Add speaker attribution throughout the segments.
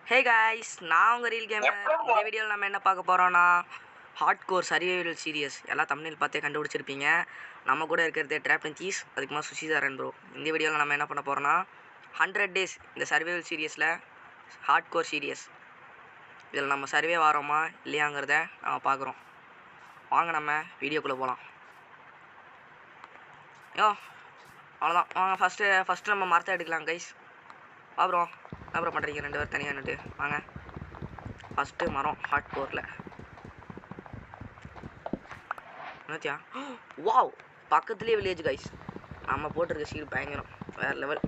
Speaker 1: Hey guys, நான் உங்கள் reel gamer. இந்த வீடியோவில் நம்ம என்ன பார்க்க போகிறோன்னா ஹார்ட் கோர் சர்வைவல் சீரியஸ். எல்லாம் தமிழில் பார்த்தே கண்டுபிடிச்சிருப்பீங்க. நம்ம கூட இருக்கிறது ட்ராப் அண்ட் சீஸ், அதுக்குமா சுஷிதாரன் ப்ரோ. இந்த வீடியோவில் நம்ம என்ன பண்ண போகிறோன்னா 100 days இந்த சர்வைவல் சீரியஸில் ஹார்ட் கோர் சீரியஸ். இதில் நம்ம சர்வே வரோமா இல்லையாங்கிறத நம்ம பார்க்குறோம். வாங்க நம்ம வீடியோக்குள்ளே போகலாம். அவ்வளோதான். வாங்க ஃபஸ்ட்டு நம்ம மரத்தை எடுக்கலாம் கைஸ். அப்புறம் அப்புறம் பண்ணுறீங்க 2 பேர் தனியாக நின்று வாங்க. ஃபஸ்ட்டு மரம் ஹார்ட் கோரில் என்னத்தியா? வாவ், பக்கத்துலேயே வில்லேஜ் கைஸ். நம்ம போட்டிருக்க சீடு பயங்கரம், வேறு லெவல்.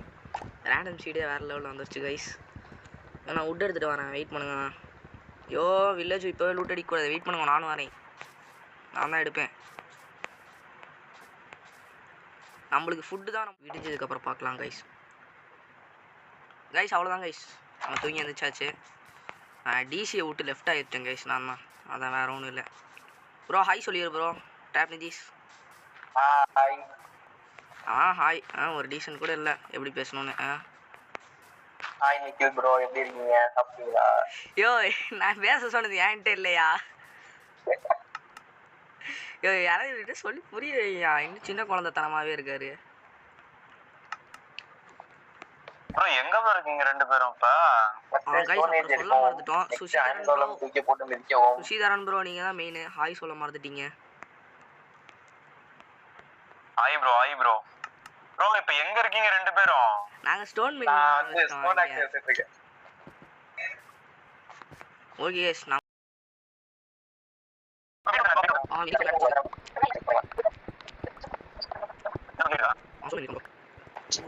Speaker 1: ரேண்டம் சீடே வேறு லெவலில் வந்துருச்சு கைஸ். நான் உட் எடுத்துகிட்டு வரேன், வெயிட் பண்ணுங்க. வில்லேஜ் இப்போவே லூட் அடிக்கக்கூடாது, வெயிட் பண்ணுங்க, நானும் வரேன். நான் தான் எடுப்பேன். நம்மளுக்கு ஃபுட்டு தான் நம்ம விடிஞ்சதுக்கப்புறம் பார்க்கலாம் கைஸ். அவ்வளோதான் கைஸ், நம்ம தூங்கி எழுந்திரிச்சாச்சு. டிசியை விட்டு லெஃப்ட் ஆகிட்டேன் கைஸ். நான் தான், அதான் வேறு ஒன்றும் இல்லை. ப்ரோ ஹாய் சொல்லிடு ப்ரோ. டேப் நிதிஷ்
Speaker 2: ஹாய்.
Speaker 1: ஹாய். ஒரு டீசன்ட் கூட இல்லை எப்படி பேசணும்னு.
Speaker 2: ஹாய் நிக்கில் ப்ரோ, எப்படி இருக்கீங்க? சாப்பிட்டீங்களா?
Speaker 1: நான் பேச சொன்னது ஏன்ட்டு இல்லையா? யாராவது சொல்லி புரியலையா? இன்னும் சின்ன குழந்தைத்தனமாகவே இருக்காரு.
Speaker 2: ப்ரோ எங்க ப்ரோ இருக்கீங்க ரெண்டு பேரும்?
Speaker 1: சொல்ல மறந்துட்டோம். சுஷிதாரன் ப்ரோ நீங்க தான் மெயின். ஹாய் சொல்ல மறந்துட்டீங்க.
Speaker 2: Hi bro. ப்ரோ இப்போ எங்க இருக்கீங்க ரெண்டு பேரும்?
Speaker 1: நாங்க ஸ்டோன் மில். ஓகே गाइस, நான்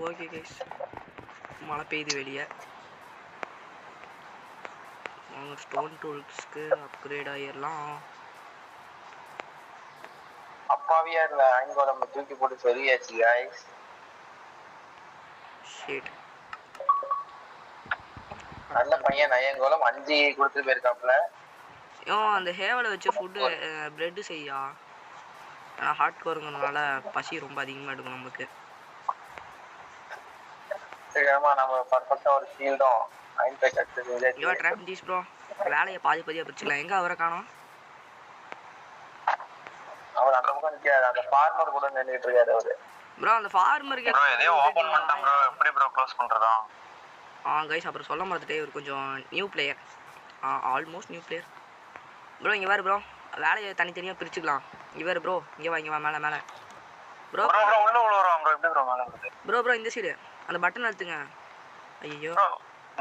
Speaker 1: ஓகே गाइस, மழை பெய்யுது வெளியே. ஸ்டோன் டூல்ஸ்க்கு அப்கிரேட் ஆயிடலாம்.
Speaker 2: அப்பாவியா இருந்த ஐங்கோலம் தூக்கி போட்டு சொல்லியாச்சு गाइस.
Speaker 1: ஷிட்,
Speaker 2: நல்ல பையன் ஐங்கோலம் 5 கொடுத்து போயிருக்காப்ல.
Speaker 1: அந்த ஹேவலை வச்சு ஃபுட்டு பிரெட் செய்யா. ஆனால் ஹார்ட் கோருங்கிறதுனால பசி ரொம்ப அதிகமாக எடுக்கும் நமக்கு.
Speaker 2: சரியாமா, நம்ம பர்ஃபெக்ட்டா ஒரு ஷீல்டும் அயன் பேக் எடுத்து
Speaker 1: ட்ராப் ஜீஸ் ப்ரோ வேலையை பாதியாக பிரிச்சுக்கலாம். எங்கே அவரை காணோம்?
Speaker 2: அவர் அந்த பக்கம் நிற்காது, அந்த ஃபார்மர் கூட நின்றுட்டு இருக்காரு அவரு.
Speaker 1: ப்ரோ அந்த ஃபார்மருக்கு
Speaker 2: எதையோ ஓபன் பண்ணிட்டேன் ப்ரோ, எப்படி ப்ரோ க்ளோஸ் பண்றதா?
Speaker 1: கைஸ் அப்புறம் சொல்ல மறந்துட்டே, இவர் கொஞ்சம் new player, almost new player. Bro இங்கே வேறு ப்ரோ, வேலையை தனித்தனியாக பிரிச்சுக்கலாம். இவர் ப்ரோ இங்கே வா மேலே ப்ரோ
Speaker 2: உள்ள விழுறோம் ப்ரோ. எப்படி ப்ரோ மேலே வருது?
Speaker 1: ப்ரோ இந்த சைடு அந்த பட்டன் அழுத்துங்க. ஐயோ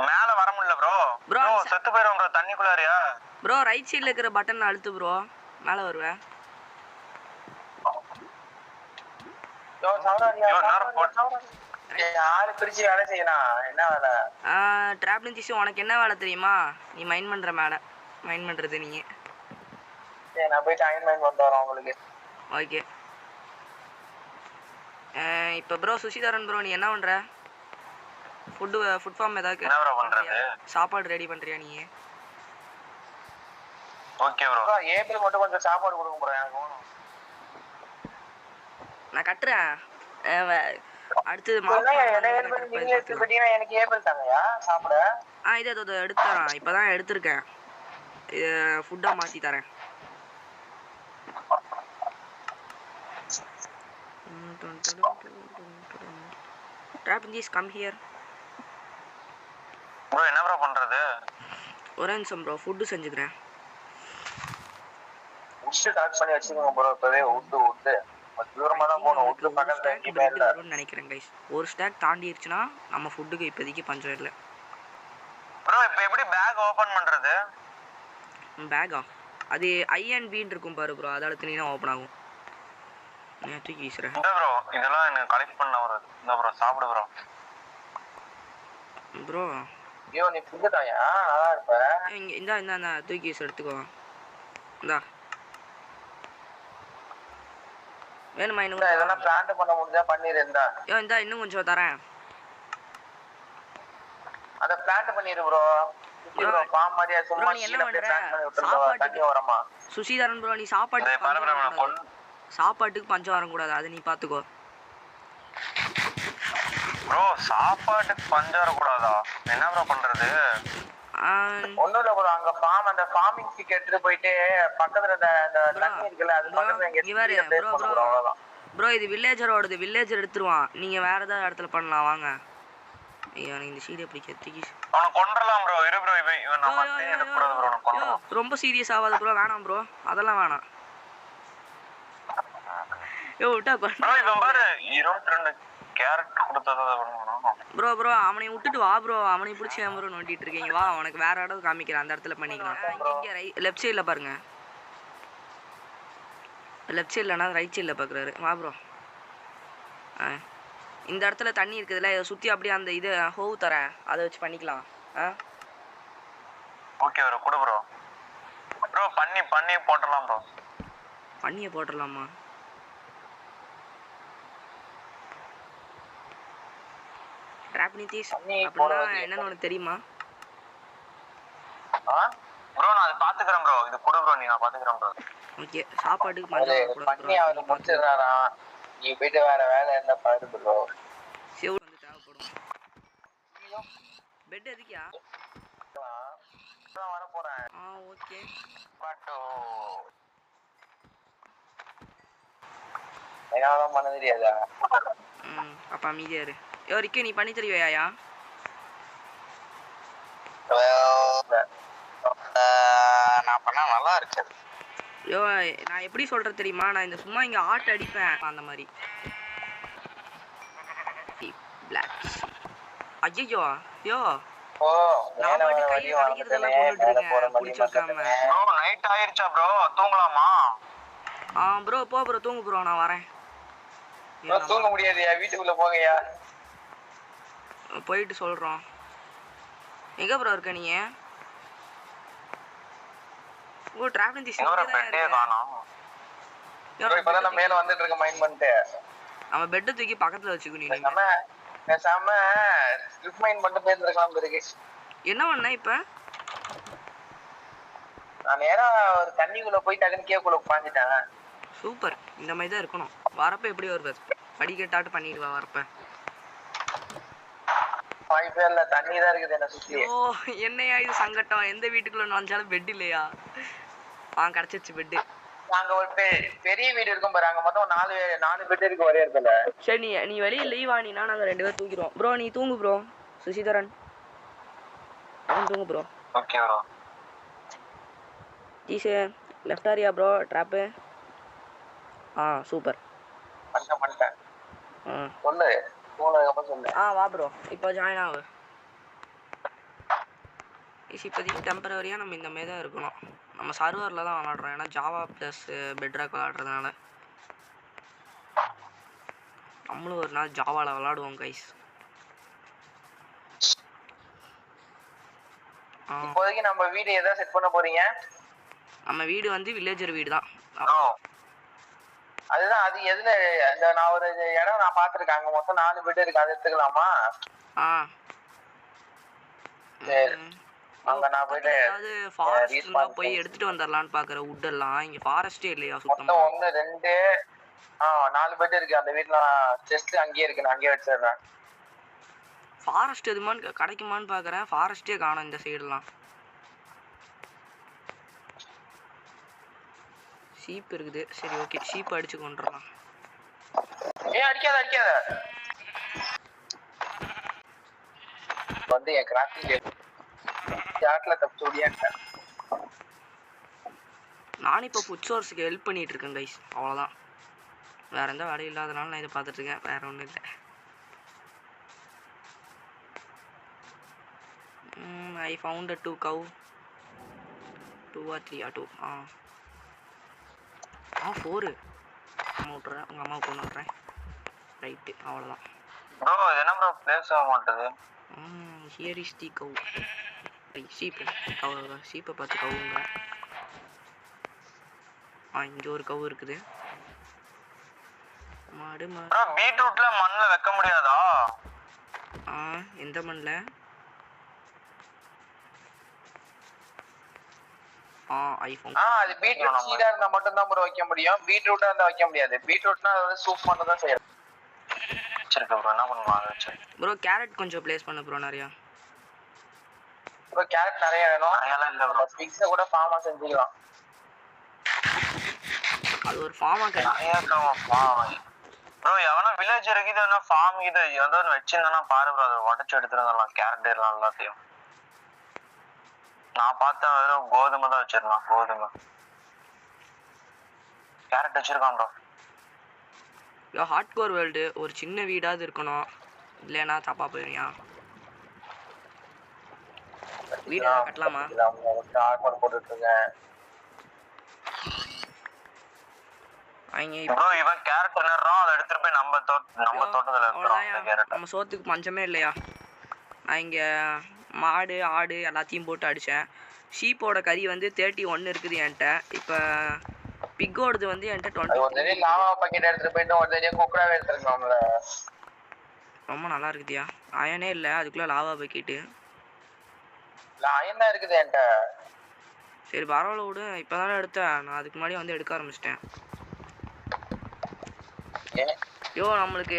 Speaker 2: மேலே வர முடியல ப்ரோ. செத்து போயிடும் ப்ரோ தண்ணிக்குள்ளாரியா.
Speaker 1: ப்ரோ ரைட் சைடில் இருக்கிற பட்டன் அழுத்து ப்ரோ, மேலே வருவேன்.
Speaker 2: ஆளு பிரிச்சு வேலை செய்யலாம். என்ன வேலை?
Speaker 1: ட்ராப்லிங் ஜிசி உனக்கு என்ன வேலை தெரியுமா? நீ மைண்ட் பண்ணுற மேலே மைண்ட் பண்ணுறது நீ.
Speaker 2: நான் போயிட்டு அயன் மைண்ட் பண்ணிட்டு வரேன் உங்களுக்கு.
Speaker 1: ஓகே. இப்போ ப்ரோ சுஷிதாரன் ப்ரோ நீ என்ன பண்ணுற? ஃபுட் ஃபார்ம் ஏதாவது
Speaker 2: என்ன ப்ரோ பண்றது?
Speaker 1: சாப்பாடு ரெடி பண்ணுறியா நீ?
Speaker 2: Okay bro. ஏபிள் மட்டும் கொஞ்சம் சாப்பாடு கொடுங்க ப்ரோ, எனக்கு வேணும்.
Speaker 1: நான் கட்டுறேன். அடுத்து
Speaker 2: எனக்கு ஏபிள் தாங்கயா சாப்பிட.
Speaker 1: இது எடுத்து தரேன், இப்போ தான் எடுத்திருக்கேன். இது ஃபுட்டாக மாற்றி தரேன். Trap Jeez, come here.
Speaker 2: Bro என்ன ப்ரோ பண்றது?
Speaker 1: ஒரே நிமிஷம் ப்ரோ, ஃபுட் செஞ்சுக்கிறேன்.
Speaker 2: உட் கலெக்ட் பண்ணி வச்சுக்கோங்க ப்ரோ. இப்பவே உட் தூரமா தான் போணும். உட் பக்கத்துல எங்கேயுமே இல்ல
Speaker 1: நினைக்கிறேன் கைஸ். ஒரு ஸ்டாக் தாண்டிடுச்சுன்னா நம்ம ஃபுட்டுக்கு இப்போதைக்கு பஞ்சம் இல்லை.
Speaker 2: ப்ரோ இப்போ எப்படி பேக் ஓபன் பண்றது?
Speaker 1: பேக்கா அது ஐஎன்பின்னு இருக்கும் பாரு ப்ரோ, அதை அழுத்தினீங்கன்னா ஓப்பன் ஆகும். தூக்கி வீசுறேன்.
Speaker 2: இந்த ப்ரோ இதெல்லாம் எனக்கு கலெக்ட் பண்ண வருது. இந்த ப்ரோ சாப்பிடு ப்ரோ.
Speaker 1: ப்ரோ
Speaker 2: ஐயோ நீ ஃபுட் தாயா, நல்லா இருப்ப.
Speaker 1: இந்த தூக்கி வீசு எடுத்துக்கோ. இந்தா வேணுமா? இன்னும்
Speaker 2: இதெல்லாம் பிளான் பண்ண முடிஞ்சா பண்ணிரு.
Speaker 1: இந்தா இன்னும் கொஞ்சம் தரேன்.
Speaker 2: அத பிளான் பண்ணிரு ப்ரோ. ப்ரோ பாம் மாதிரியா சும்மா
Speaker 1: என்ன பண்ற? சுஷிதாரன் ப்ரோ நீ சாப்பாட்டுக்கு பஞ்சம் வரக்கூடாது, அதை நீ பார்த்துக்கோ.
Speaker 2: ப்ரோ சாப்பாட்டுக்கு பஞ்சம் வரக்கூடாதா? என்ன ப்ரோ பண்றது? ஒண்ணும் இல்ல ப்ரோ, அங்க ஃபார்ம் அந்த ஃபார்மிங் ஸ்டிக் எடுத்துட்டு போயிட்டு பக்கத்துல அந்த தண்ணி இருக்குல்ல அது பக்கத்துல எங்க
Speaker 1: ப்ரோ ப்ரோ
Speaker 2: அவ்வளவுதான்.
Speaker 1: ப்ரோ இது வில்லேஜரோடது, வில்லேஜர் எடுத்துருவான். நீங்க வேற ஏதாவது இடத்துல பண்ணலாம் வாங்க. ஐயோ எனக்கு இந்த சீடியை பிடிக்கிறதுக்கு
Speaker 2: அவனை கொன்றலாம் ப்ரோ. இரு ப்ரோ, இவன் நம்ம டீம் எடுக்கக்கூடாது ப்ரோ, அவனை கொன்றலாம்.
Speaker 1: ரொம்ப சீரியஸ் ஆகாத ப்ரோ, வேணாம் ப்ரோ, அதெல்லாம் வேணாம். யோ விட்டா
Speaker 2: ப்ரோ இவன் பாரு 22 கேரட் கொடுத்தத பண்ணனும்.
Speaker 1: ப்ரோ ப்ரோ அவனை விட்டுட்டு வா ப்ரோ, அவனை பிடிச்சி ஏன் ப்ரோ நோண்டிட்டு இருக்கீங்க? வா உனக்கு வேற இடம் காமிக்கிறேன், அந்த இடத்துல பண்ணிக்கலாம். இங்கே லெஃப்ட் சைடில் பாருங்க, லெஃப்ட் சைட்லனா ரைட் சைடில் பார்க்குறாரு. வா ப்ரோ, இந்த இடத்துல தண்ணி இருக்குதுல்ல, இதை சுற்றி அப்படியே அந்த இது ஹோவ் தரேன், அதை வச்சு பண்ணிக்கலாம்.
Speaker 2: ஓகே ப்ரோ, கொடு ப்ரோ. ப்ரோ பண்ணி போடலாம் ப்ரோ.
Speaker 1: பண்ணியை போட்டுடலாமா? ட்ராப் நிதிஷ் அப்படின்னா என்னன்னு உனக்கு தெரியுமா?
Speaker 2: ப்ரோ நான் அதை பாத்துக்கறேன் ப்ரோ, இது கொடு ப்ரோ, நான் பாத்துக்கறேன் ப்ரோ.
Speaker 1: ஓகே சாப்பாட்டுக்கு மஞ்சள் கூட
Speaker 2: பண்ணி அவரு முடிச்சிராரா, நீ போய்ட்டு வேற வேலை என்ன பாரு ப்ரோ.
Speaker 1: சேவ் வந்து தேவைப்படும். பெட் எதுக்கியா?
Speaker 2: நான் வர போறேன்.
Speaker 1: ஓகே
Speaker 2: பாட்டோ என்னால பண்ண தெரியாதா?
Speaker 1: அப்ப அமைதியா இரு. யோ ரிக்கி நீ பண்ணி தருவியாயா?
Speaker 2: நான் பண்ணா நல்லா இருக்கு.
Speaker 1: யோ நான் எப்படி சொல்றது தெரியுமா, நான் இந்த சும்மா இங்க ஆட் அடிப்பேன் அந்த மாதிரி. ஐயோ யோ நான் பாட்டு கையை கடிக்கிறதெல்லாம் போட்டுட்டு இருக்கேன் குடிச்சு வைக்காம.
Speaker 2: ப்ரோ நைட் ஆயிருச்சா ப்ரோ, தூங்கலாமா?
Speaker 1: ப்ரோ போ ப்ரோ, தூங்கு ப்ரோ, நான் வரேன்.
Speaker 2: தூங்க முடியாதுயா, வீட்டுக்குள்ள போங்கயா.
Speaker 1: போயிட்டு சொல்றோம். எங்க ப்ரோ இருக்க நீ? ஓ டிராவலிங் திஸ்
Speaker 2: எங்க பெட்டே காணோம். இப்பதான் நான் மேல வந்துட்டு இருக்க மைண்ட் பண்ணிட்டு.
Speaker 1: நம்ம பெட் தூக்கி பக்கத்துல வச்சுக்கோ. நீ
Speaker 2: பேசாம ஸ்லிப் மைண்ட் பண்ணிட்டு போயிருந்திருக்கலாம் இருக்கு. என்ன
Speaker 1: பண்ண இப்ப?
Speaker 2: நான் நேரா ஒரு தண்ணிக்குள்ள போய் டக்குன்னு கேக்குள்ள உட்காந்துட்டேன்.
Speaker 1: சூப்பர், இந்த மாதிரி தான் இருக்கணும். வரப்ப எப்படி வருது படிக்கட்டாட்டு பண்ணிடுவா வரப்ப.
Speaker 2: வாய்ப்பே இல்ல, தண்ணி தான் இருக்குது என்ன சுத்தி.
Speaker 1: ஓ என்னையா இது சங்கட்டம், எந்த வீட்டுக்குள்ள நுழைஞ்சாலும் பெட் இல்லையா? கிடைச்சிருச்சு பெட்டு.
Speaker 2: அங்க ஒரு பெரிய வீடு இருக்கும் பாரு, அங்க மொத்தம் 4 பெட் இருக்கு ஒரே இடத்துல.
Speaker 1: சரி நீ வெளியே லீவ் ஆனினா நாங்க 2 பேரும் தூக்கிடுவோம். ப்ரோ நீ தூங்கு ப்ரோ. சுசிதரன் அவன் தூங்கு ப்ரோ.
Speaker 2: Okay bro.
Speaker 1: ஜீஸ் left area bro drop? Super
Speaker 2: பண்ணிட்டேன். சொல்லு தூங்குனதுக்கு அப்புறம் சொல்லு.
Speaker 1: வா ப்ரோ இப்போ ஜாயின் ஆகு. இப்போதைக்கு டெம்பரவரியாக நம்ம இந்த மாதிரி தான் இருக்கணும். நம்ம சர்வரில் தான் விளாட்றோம், ஏன்னா ஜாவா ப்ளஸ் பெட்ராக் விளாட்றதுனால. நம்மளும் ஒரு நாள் ஜாவாவில் விளாடுவோம் கைஸ்.
Speaker 2: இப்போதைக்கு நம்ம வீடு எதை செட் பண்ண போறீங்க?
Speaker 1: நம்ம வீடு வந்து வில்லேஜர் வீடு தான்.
Speaker 2: அதுதான், அது எதுல இந்த நான் ஒரு இடம் நான் பாத்துருக்கேன், அங்க மொத்தம் 4 பெட் இருக்கு, அதை எடுத்துக்கலாமா? சரி அங்க நான் போயிட்டு
Speaker 1: அதாவது ஃபாரஸ்ட் இருந்தா போய் எடுத்துட்டு வந்துடலாம்னு பாக்குறேன். வுட் எல்லாம் இங்க ஃபாரஸ்டே இல்லையா சுத்தமா?
Speaker 2: 1 2 4 பெட் இருக்கு அந்த வீட்ல. செஸ்ட் அங்கேயே இருக்கு, நான் அங்கேயே வச்சிடுறேன்.
Speaker 1: ஃபாரஸ்ட் எதுமான்னு கிடைக்குமான்னு பாக்குறேன், ஃபாரஸ்டே காணோம் இந்த சைடுலாம். ஷீப் இருக்குது, சரி ஓகே ஷீப் அடிச்சு கொண்டுறலாம்.
Speaker 2: அடிக்காத வந்து என் கிராஃபிக் சாட்ல தப்பு ஓடியாட்டேன்.
Speaker 1: நானும் இப்போ ஃபுட் சோர்ஸுக்கு ஹெல்ப் பண்ணிட்டு இருக்கேன் கைஸ், அவ்வளோதான். வேற எந்த வேலையும் இல்லாதனால நான் இதை பார்த்துட்டு இருக்கேன், வேற ஒன்றும் இல்லை. I found 2 cow 2 or 3 or 2 4 அம்மா விட்டுறேன், உங்கள் அம்மாவை கொண்டு விட்றேன். ரைட்டு அவ்வளோதான்
Speaker 2: ப்ரோ. என்ன ப்ரோ பிளேஸ் ஆக மாட்டேது?
Speaker 1: Here is the cow. Sheep ஷீப்பை பார்த்து கவுங்க. இங்கே ஒரு கவு இருக்குது. மாடு
Speaker 2: பீட்ரூட்ல மண்ணுல வைக்க முடியாதா?
Speaker 1: எந்த மண்ணில்?
Speaker 2: அது பீட்ரூட் சீடா இருந்தா மட்டும் தான் ப்ரோ வைக்க முடியும், பீட்ரூட்டா இருந்தா வைக்க முடியாது. பீட்ரூட்னா அது சூப் பண்ண தான் செய்யணும். சரி ப்ரோ என்ன பண்ணுவாங்க?
Speaker 1: ப்ரோ கேரட் கொஞ்சம் ப்ளேஸ் பண்ணு ப்ரோ நிறையா.
Speaker 2: ப்ரோ கேரட் நிறைய வேணும். அதெல்லாம் இல்ல ப்ரோ. பிக்ஸ கூட ஃபார்மா செஞ்சுக்கலாம்.
Speaker 1: அது ஒரு ஃபார்மா
Speaker 2: ப்ரோ எவனா வில்லேஜ் இருக்குது என்ன ஃபார்ம் இது ஏதோ வச்சிருந்தா பாரு ப்ரோ அதை உடச்சு எடுத்துருந்தலாம் கேரட் எல்லாம் எல்லாத்தையும். நான் பார்த்தேன் வெறும் கோதுமை தான் வச்சிருந்தான். கோதுமை கேரட் வச்சிருக்கான் ப்ரோ.
Speaker 1: ஹார்ட் கோர் வேர்ல்டு ஒரு சின்ன வீடாவது இருக்கணும், இல்லைன்னா தப்பா போயிருவியா. வீடு கட்டலாமா?
Speaker 2: போட்டுட்டு இருக்கேன். இவன் கேரட் நடுறான், அதை எடுத்துட்டு போய் நம்ம தோட்டத்துல இருக்கிறோம்.
Speaker 1: நம்ம சோத்துக்கு பஞ்சமே இல்லையா. நான் இங்க மாடு ஆடு எல்லாத்தையும் போட்டு அடிச்சேன். ஷீப்போட கறி வந்து 31 இருக்குது என்கிட்ட. இப்போ பிக்கோடது வந்து என்கிட்ட 20.
Speaker 2: லாவா பாக்கெட் எடுத்துட்டு போயிட்டு ஒரு குக்கராவே எடுத்துருக்கோம்ல.
Speaker 1: ரொம்ப நல்லா இருக்குதியா. அயனே இல்லை அதுக்குள்ள லாவா பாக்கெட்டு.
Speaker 2: அயன் தான் இருக்குது என்கிட்ட.
Speaker 1: சரி பரவாயில்ல விடு, இப்போதானே எடுத்தேன். நான் அதுக்கு முன்னாடி வந்து எடுக்க ஆரம்பிச்சிட்டேன். யோ நம்மளுக்கு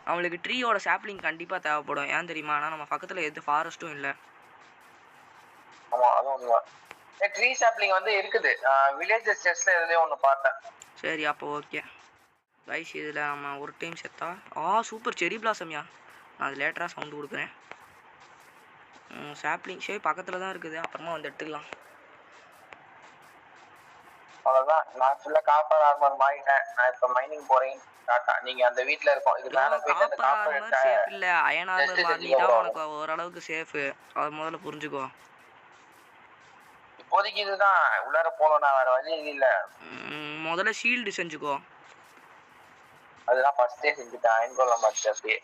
Speaker 1: அவங்களுக்கு ட்ரீயோட சாப்ளிங் கண்டிப்பா தேவைப்படும். ஏன் தெரியுமா? ஆனா நம்ம பக்கத்துல எது ஃபாரஸ்ட்டும் இல்ல.
Speaker 2: ஆமா அது உண்மைதான். ட்ரீ சாப்ளிங் வந்து இருக்குது வில்லேஜ் செஸ்ல எதுலயே ஒன்னு பார்த்தேன்.
Speaker 1: சரி அப்போ ஓகே கைஸ், இதுல நம்ம ஒரு டைம் செத்தா சூப்பர் செரி பிளாசம்யா. நான் அது லேட்டரா சவுண்ட் கொடுக்குறேன். சாப்ளிங் சரி பக்கத்துல தான் இருக்குது, அப்புறமா வந்து எடுத்துக்கலாம்.
Speaker 2: அவ்வளவுதான். நான் ஃபுல்லா காப்பர் ஆர்மர் மாறிட்டேன். நான் இப்ப மைனிங் போறேன். டாடா. நீங்க அந்த வீட்ல இருக்கோம். இது மேல போயிட்டு அந்த காப்பர் எடுத்தா
Speaker 1: சேஃப் இல்ல. அயன் ஆர்மர் மாறிட்டா உனக்கு ஓரளவுக்கு சேஃப். அது முதல்ல புரிஞ்சுக்கோ.
Speaker 2: இப்போதைக்கு இதுதான் உள்ளார போறோம்னா வேற வழி இல்ல.
Speaker 1: முதல்ல ஷீல்ட் செஞ்சுக்கோ.
Speaker 2: அதெல்லாம் ஃபர்ஸ்டே செஞ்சுட்டேன். அயன் கோலம் மாத்தி அப்படியே.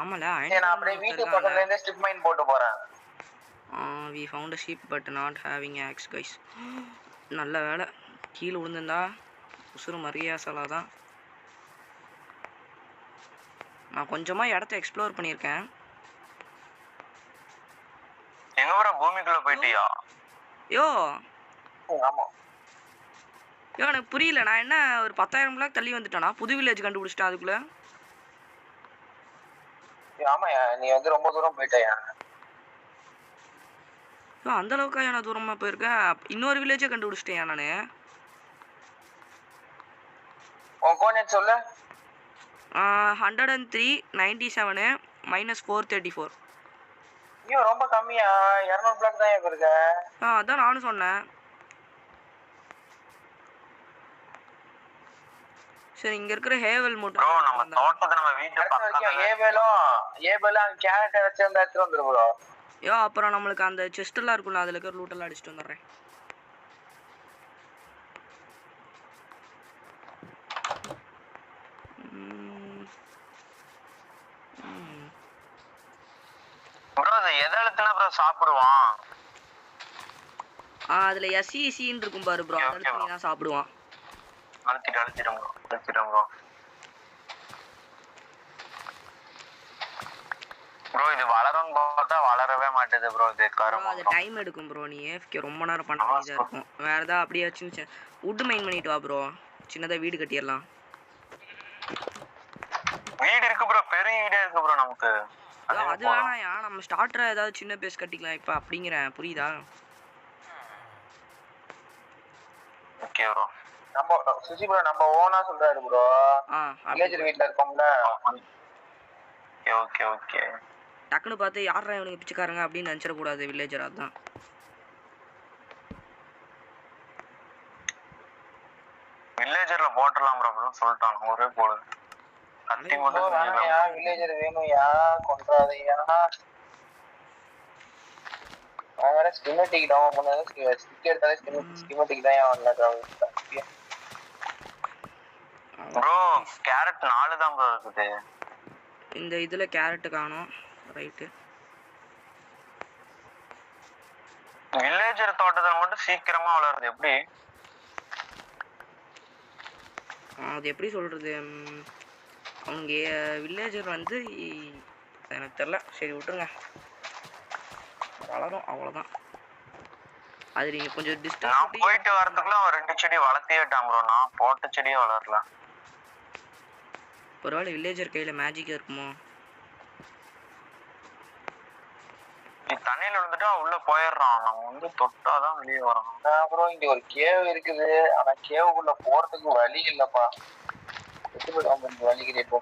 Speaker 1: ஆமால அயன்
Speaker 2: நான் அப்படியே வீட்டு பக்கத்துல இருந்து ஸ்ட்ரிப் மைன் போட்டு போறேன்.
Speaker 1: we found a sheep but not having axe guys. நல்ல வேலை கீழே விழுந்துருந்தா உசுறு மரியாசலா தான். நான் கொஞ்சமா இடத்த எக்ஸ்ப்ளோர் பண்ணியிருக்கேன்.
Speaker 2: எங்க வர பூமிக்குள்ள போயிட்டியா?
Speaker 1: யோ
Speaker 2: ஆமா
Speaker 1: யோ எனக்கு புரியல. நான் என்ன ஒரு 10,000 பிளாக் தள்ளி வந்துட்டேனா? புது வில்லேஜ் கண்டுபிடிச்சிட்டேன் அதுக்குள்ள.
Speaker 2: ஆமா நீ வந்து ரொம்ப தூரம் போயிட்டயா?
Speaker 1: அந்த அளவுக்கா நான் தூரமா போயிருக்கேன். இன்னொரு வில்லேஜே கண்டுபிடிச்சிட்டேன் நானு.
Speaker 2: உன் கோஆர்டினேட் சொல்லு.
Speaker 1: 103 97 -434.
Speaker 2: ஐயோ ரொம்ப கம்மியா. 200 பிளாக் தான் இருக்கு.
Speaker 1: அதான் நானும் சொன்னேன். சரி இங்க இருக்கிற ஹேவல் மட்டும்
Speaker 2: ப்ரோ நம்ம தோட்டத்துல நம்ம வீட்டு பக்கத்துல ஏபலும் கேரட் வச்சு அந்த இடத்துல வந்துரு ப்ரோ.
Speaker 1: யோ அப்புறம் நம்மளுக்கு அந்த செஸ்ட் எல்லாம் இருக்கும்ல, அதுல இருக்கிற லூட் எல்லாம் அடிச்சிட்டு வந்துடுறேன்.
Speaker 2: ப்ரோ அது எதெழுத்துனா ப்ரோ சாப்பிடுவான்?
Speaker 1: அதுல எஸ்இசின்னு இருக்கும் பாரு ப்ரோ, அதெல்லாம் தான் சாப்பிடுவான்.
Speaker 2: அழுத்திடும் ப்ரோ. ப்ரோ இது வளரும் பார்த்தா வளரவே மாட்டேது ப்ரோ. இது காரணம்
Speaker 1: அது டைம் எடுக்கும் ப்ரோ. நீ ஏஃப்கே ரொம்ப நேரம் பண்ண வேண்டியதா இருக்கும். வேற ஏதாவது அப்படியே வச்சு வுட் மைன் பண்ணிட்டு வா ப்ரோ. சின்னதா வீடு கட்டிடலாம்.
Speaker 2: வீடு இருக்கு ப்ரோ, பெரிய வீடே இருக்கு ப்ரோ நமக்கு.
Speaker 1: அது வேணாயா, நம்ம ஸ்டார்டரா ஏதாவது சின்ன பேஸ் கட்டிக்கலாம் இப்ப அப்படிங்கிறேன். புரியுதா?
Speaker 2: Okay bro. நம்ம சுசி ப்ரோ நம்ம ஓனா சொல்றாரு ப்ரோ. வில்லேஜர் வீட்ல இருக்கோம்ல. ஓகே
Speaker 1: டக்குன்னு பார்த்து யாரா இவனுக்கு பிச்சைக்காரங்க அப்படின்னு நினைச்சிட கூடாது. வில்லேஜர் அதான்.
Speaker 2: வில்லேஜர்ல போட்டலாம் ப்ரோ அப்படின்னு சொல்லிட்டான். ஒரே போடு கட்டி மட்டும் வேணும்யா. வில்லேஜர் வேணும்யா, கொன்றாதயா. நான் வேற ஸ்கிமேட்டிக் டவுன் பண்ணது. ஸ்டிக் எடுத்தாலே ஸ்கிமேட்டிக் தான் வரல ப்ரோ. கேரட் 4 தான் ப்ரோ இருக்குது.
Speaker 1: இந்த இதுல கேரட் காணோம். ரைட்.
Speaker 2: வில்லேஜர் தோட்டத்துல மட்டும் சீக்கிரமா வளருது எப்படி?
Speaker 1: அது எப்படி சொல்றது, அவங்க வில்லேஜர் வந்து எனக்கு தெரியல. சரி விட்டுருங்க, வளரும் அவ்வளோதான். அது நீங்கள் கொஞ்சம் டிஸ்டன்ஸ்
Speaker 2: போயிட்டு வரதுக்குள்ள அவன் 2 செடி வளர்த்தே விட்டான் ப்ரோ. நான் போட்ட செடியே வளரல.
Speaker 1: ஒருவேளை வில்லேஜர் கையில் மேஜிக் இருக்குமோ?
Speaker 2: தண்ணியில விழுந்துட்டா உள்ள போயிடுறான். நம்ம வந்து தொட்டாதான் வெளியே வரோம். அப்புறம் இங்க ஒரு கேவ் இருக்குது. ஆனா கேவுக்குள்ள போறதுக்கு வழி இல்லப்பா. வழிக்கிறே போ.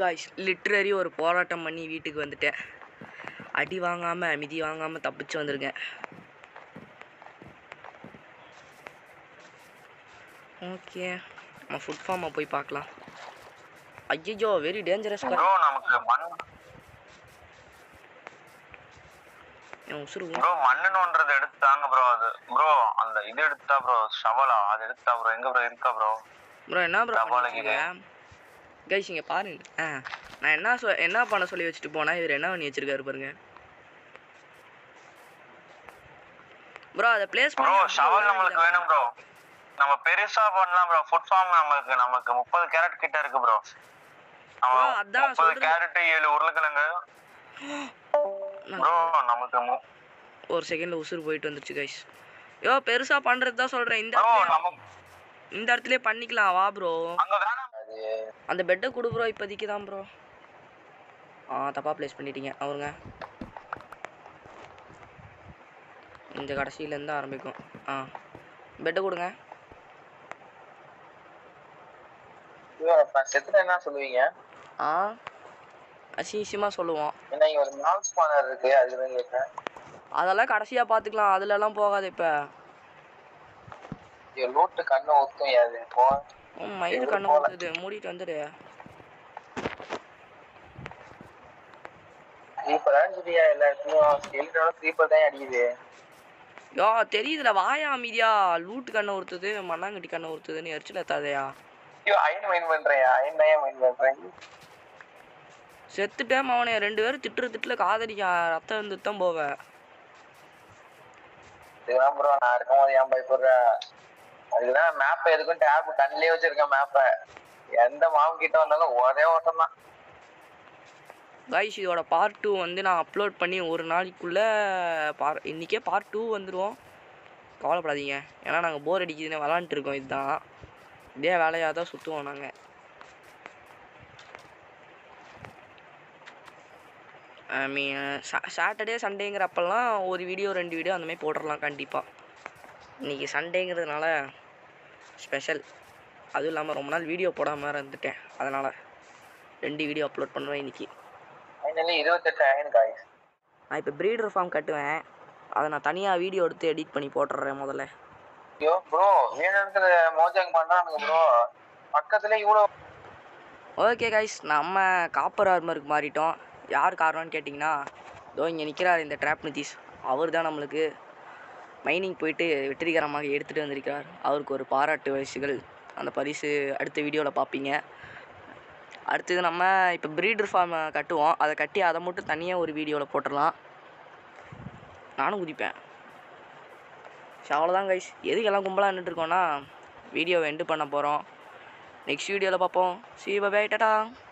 Speaker 1: காய்ஸ் லிட்ரரி ஒரு போராட்டம் பண்ணி வீட்டுக்கு வந்துட்டேன். அடி வாங்காமல் மிதி வாங்காமல் தப்பிச்சு வந்திருக்கேன். ஓகே நம்ம ஃபுட் ஃபார்மை போய் பார்க்கலாம். ஐயோ வெரி டேஞ்சரஸ்
Speaker 2: ப்ரோ. நமக்கு ப்ரோ மண்ணுன்றது எடுத்தாங்க ப்ரோ. அது ப்ரோ அந்த இது எடுத்தா ப்ரோ ஷவலா அது எடுத்தா ப்ரோ. எங்க ப்ரோ இருக்கா ப்ரோ?
Speaker 1: ப்ரோ என்ன ப்ரோ பண்ணிருக்கீங்க கைஸ்? இங்க பாருங்க. நான் என்ன பண்ண சொல்லி வச்சுட்டு போனா இவர் என்ன பண்ணி வச்சிருக்காரு பாருங்க ப்ரோ. அதை பிளேஸ்
Speaker 2: ப்ரோ. ஷவல் நமக்கு வேணும் ப்ரோ. நம்ம பெருசா பண்ணலாம் ப்ரோ. ஃபுட் ஃபார்ம் நமக்கு 30 கேரட் கிட்ட இருக்கு ப்ரோ.
Speaker 1: ப்ரோ அதான்
Speaker 2: 30 கேரட் 7 உருளைக்கிழங்கு ப்ரோ. நமக்கு
Speaker 1: ஒரு செகண்ட்ல உசுறு போயிட்டு வந்துருச்சு கைஸ். யோ பெருசா பண்றது தான் சொல்றேன். இந்த இடத்துலயே பண்ணிக்கலாம் வா ப்ரோ. அந்த பெட்டை கொடு ப்ரோ. இப்போதைக்கு தான் ப்ரோ. தப்பா பிளேஸ் பண்ணிட்டீங்க அவருங்க. இந்த கடைசியிலேருந்து ஆரம்பிக்கும். பெட்டை கொடுங்க.
Speaker 2: என்ன சொல்லுவீங்க?
Speaker 1: அசிங்கமா சொல்லுவோம். அதெல்லாம் கடைசியா பாத்துக்கலாம். அதுல எல்லாம் போகாது. இப்ப
Speaker 2: கண்ணு ஊத்தும்.
Speaker 1: மயில் கண்ணு ஊத்துது. மூடிட்டு வந்துடு. யோ தெரியுதுல வாயா அமைதியா. லூட்டு கண்ணை ஊத்துது மண்ணாங்கட்டி கண்ணை ஊத்துதுன்னு எரிச்சல தாதையா. செத்துட்டேன் அவனே. 2 பேரும் திட்டுல காதலிக்க ரத்தம் வந்துட்டு தான் போவேன்.
Speaker 2: அதுக்குதான் மேப் எதுக்கும் டேப் கண்ணிலே வச்சிருக்கேன். மேப்ப எந்த மாவு கிட்ட வந்தாலும் ஒரே ஓட்டம் தான்.
Speaker 1: கைஸ் இதோட பார்ட் 2 வந்து நான் அப்லோட் பண்ணி ஒரு நாளைக்குள்ள இன்னைக்கே பார்ட் 2 வந்துடும். கவலைப்படாதீங்க. ஏன்னா நாங்கள் போர் அடிக்குதுன்னு விளாண்டுட்டு இருக்கோம். இதுதான் இதே வேலையாக தான் சுற்றுவோம் நாங்கள். சாட்டர்டே சண்டேங்கிறப்பெல்லாம் ஒரு வீடியோ 2 வீடியோ அந்த மாதிரி போட்டுடலாம் கண்டிப்பாக. இன்றைக்கி சண்டேங்கிறதுனால ஸ்பெஷல். அதுவும் இல்லாமல் ரொம்ப நாள் வீடியோ போடாமல் இருந்துட்டேன். அதனால் 2 வீடியோ அப்லோட் பண்ணுவேன் இன்றைக்கி.
Speaker 2: 28
Speaker 1: நான் இப்போ ப்ரீடர் ஃபார்ம் கட்டுவேன். அதை நான் தனியாக வீடியோ எடுத்து எடிட் பண்ணி போட்டுடுறேன் முதல்ல. ஓகே கைஸ் நம்ம காப்பர் ஆர்மருக்கு மாறிட்டோம். யார் காரணம்னு கேட்டிங்கன்னா இதோ இங்கே நிற்கிறார் இந்த ட்ராப் நிதிஷ். அவர் தான் நம்மளுக்கு மைனிங் போயிட்டு வெற்றிகரமாக எடுத்துகிட்டு வந்திருக்கிறார். அவருக்கு ஒரு பாராட்டு பரிசுகள். அந்த பரிசு அடுத்த வீடியோவில் பார்ப்பீங்க. அடுத்தது நம்ம இப்போ ப்ரீடர் ஃபார்மை கட்டுவோம். அதை கட்டி அதை மட்டும் தனியாக ஒரு வீடியோவில் போட்டுடலாம். நானும் குதிப்பேன். அவ்வளோதான் கைஸ். எதுக்கெல்லாம் கும்பலாக நின்றுட்டுருக்கோன்னா வீடியோவை எண்டு பண்ண போகிறோம். நெக்ஸ்ட் வீடியோவில் பார்ப்போம். See you, bye bye, ta-ta.